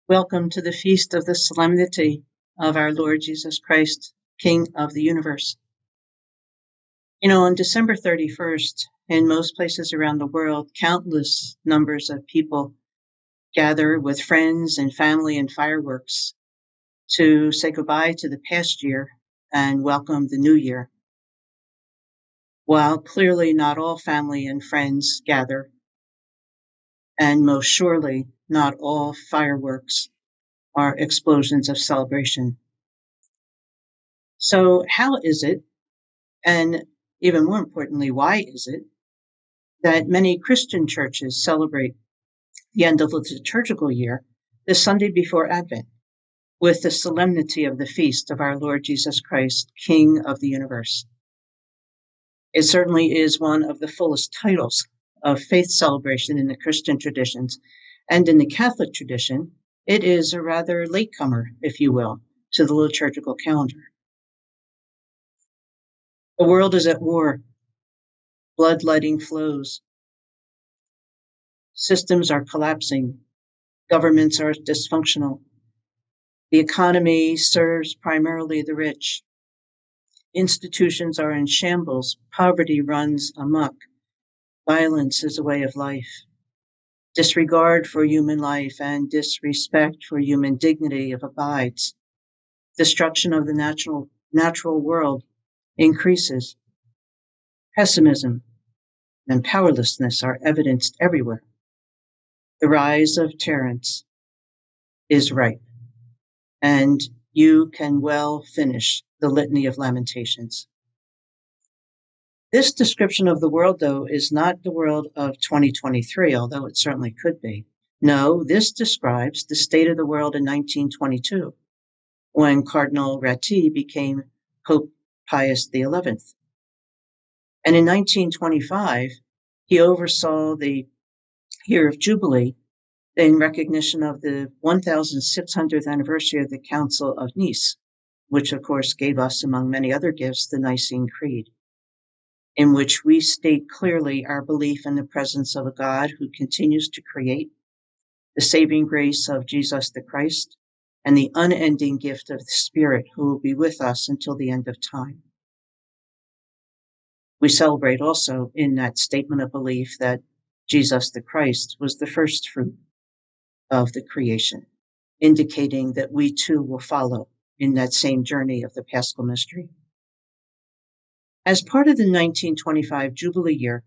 Welcome to the feast of the Solemnity of our Lord Jesus Christ, King of the universe. On December 31st, in most places around the world, countless numbers of people gather with friends and family and fireworks to say goodbye to the past year and welcome the new year. While clearly not all family and friends gather, and most surely not all fireworks are explosions of celebration. So how is it, and even more importantly, why is it that many Christian churches celebrate the end of the liturgical year the Sunday before Advent with the solemnity of the feast of our Lord Jesus Christ, King of the universe? It certainly is one of the fullest titles of faith celebration in the Christian traditions, and in the Catholic tradition, it is a rather latecomer, if you will, to the liturgical calendar. The world is at war. Bloodletting flows. Systems are collapsing. Governments are dysfunctional. The economy serves primarily the rich. Institutions are in shambles. Poverty runs amok. Violence is a way of life. Disregard for human life and disrespect for human dignity abides. Destruction of the natural world increases. Pessimism and powerlessness are evidenced everywhere. The rise of tyrants is ripe, and you can well finish the litany of lamentations. This description of the world, though, is not the world of 2023, although it certainly could be. No, this describes the state of the world in 1922, when Cardinal Ratti became Pope Pius XI. And in 1925, he oversaw the year of Jubilee in recognition of the 1,600th anniversary of the Council of Nice, which of course gave us, among many other gifts, the Nicene Creed, in which we state clearly our belief in the presence of a God who continues to create, the saving grace of Jesus the Christ, and the unending gift of the Spirit who will be with us until the end of time. We celebrate also in that statement of belief that Jesus the Christ was the first fruit of the creation, indicating that we too will follow in that same journey of the Paschal mystery. As part of the 1925 Jubilee year,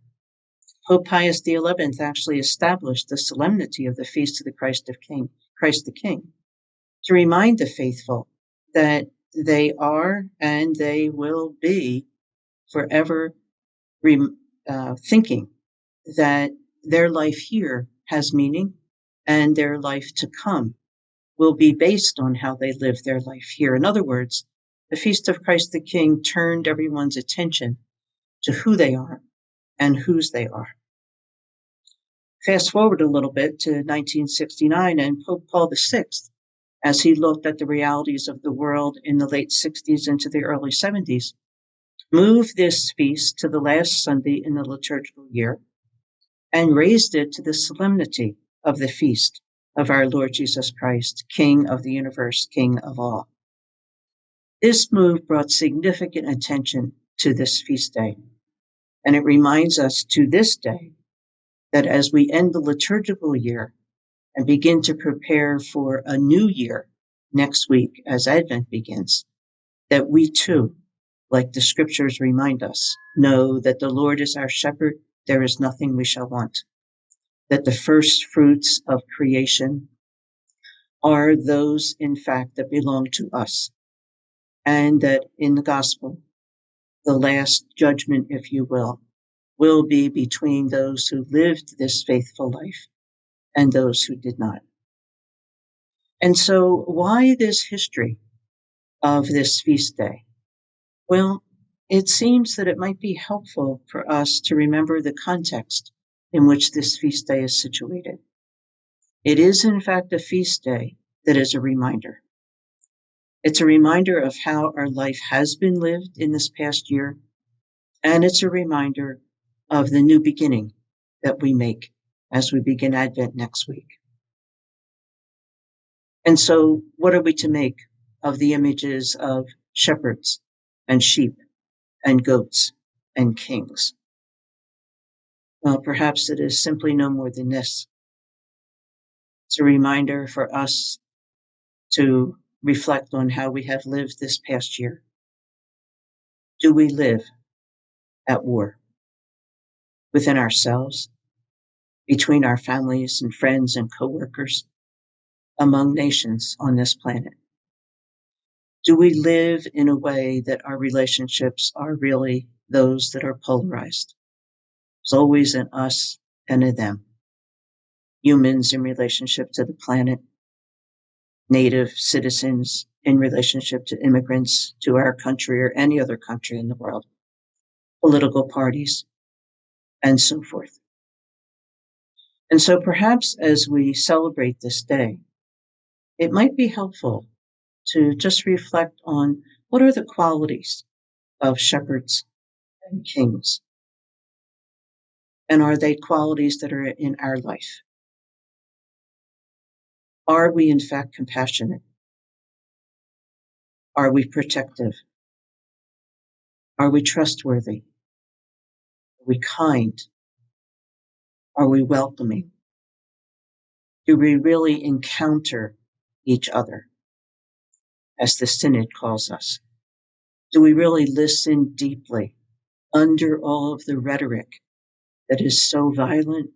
Pope Pius XI actually established the solemnity of the Feast of the Christ the King, to remind the faithful that they are and they will be forever thinking that their life here has meaning, and their life to come will be based on how they live their life here. In other words, the Feast of Christ the King turned everyone's attention to who they are and whose they are. Fast forward a little bit to 1969, and Pope Paul VI, as he looked at the realities of the world in the late 60s into the early 70s, moved this feast to the last Sunday in the liturgical year and raised it to the solemnity of the feast of our Lord Jesus Christ, King of the universe, King of all. This move brought significant attention to this feast day, and it reminds us to this day that as we end the liturgical year and begin to prepare for a new year next week as Advent begins, that we too, like the scriptures remind us, know that the Lord is our shepherd, there is nothing we shall want. That the first fruits of creation are those, in fact, that belong to us. And that in the gospel, the last judgment, if you will be between those who lived this faithful life and those who did not. And so why this history of this feast day? Well, it seems that it might be helpful for us to remember the context in which this feast day is situated. It is, in fact, a feast day that is a reminder. It's a reminder of how our life has been lived in this past year, and it's a reminder of the new beginning that we make as we begin Advent next week. And so, what are we to make of the images of shepherds and sheep and goats and kings? Well, perhaps it is simply no more than this. It's a reminder for us to reflect on how we have lived this past year. Do we live at war within ourselves, between our families and friends and coworkers, among nations on this planet? Do we live in a way that our relationships are really those that are polarized? It's always an us and a them. Humans in relationship to the planet, native citizens in relationship to immigrants to our country or any other country in the world, political parties, and so forth. And so perhaps as we celebrate this day, it might be helpful to just reflect on what are the qualities of shepherds and kings? And are they qualities that are in our life? Are we in fact compassionate? Are we protective? Are we trustworthy? Are we kind? Are we welcoming? Do we really encounter each other, as the Synod calls us? Do we really listen deeply under all of the rhetoric that is so violent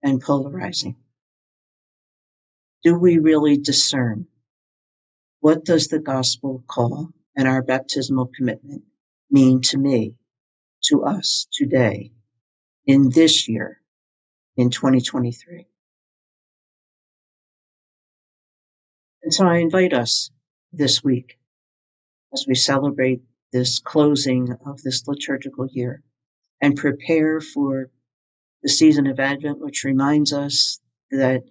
and polarizing? Do we really discern what does the gospel call and our baptismal commitment mean to me, to us today, in this year, in 2023? And so I invite us this week, as we celebrate this closing of this liturgical year and prepare for the season of Advent, which reminds us that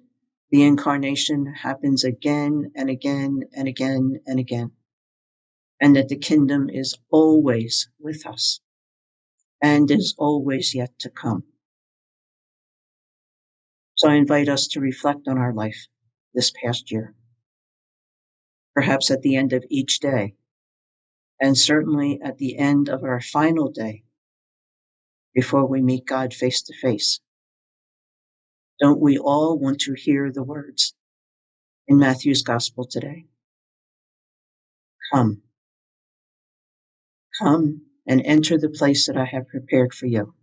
the incarnation happens again and again and again and again, and that the kingdom is always with us and is always yet to come. So I invite us to reflect on our life this past year, perhaps at the end of each day, and certainly at the end of our final day before we meet God face to face. Don't we all want to hear the words in Matthew's gospel today? Come, come and enter the place that I have prepared for you.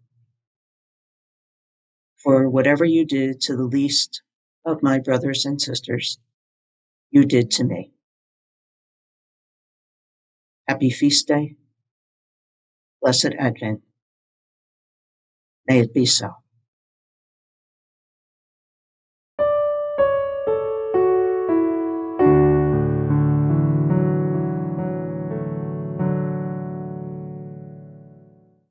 For whatever you did to the least of my brothers and sisters, you did to me. Happy feast day. Blessed Advent. May it be so.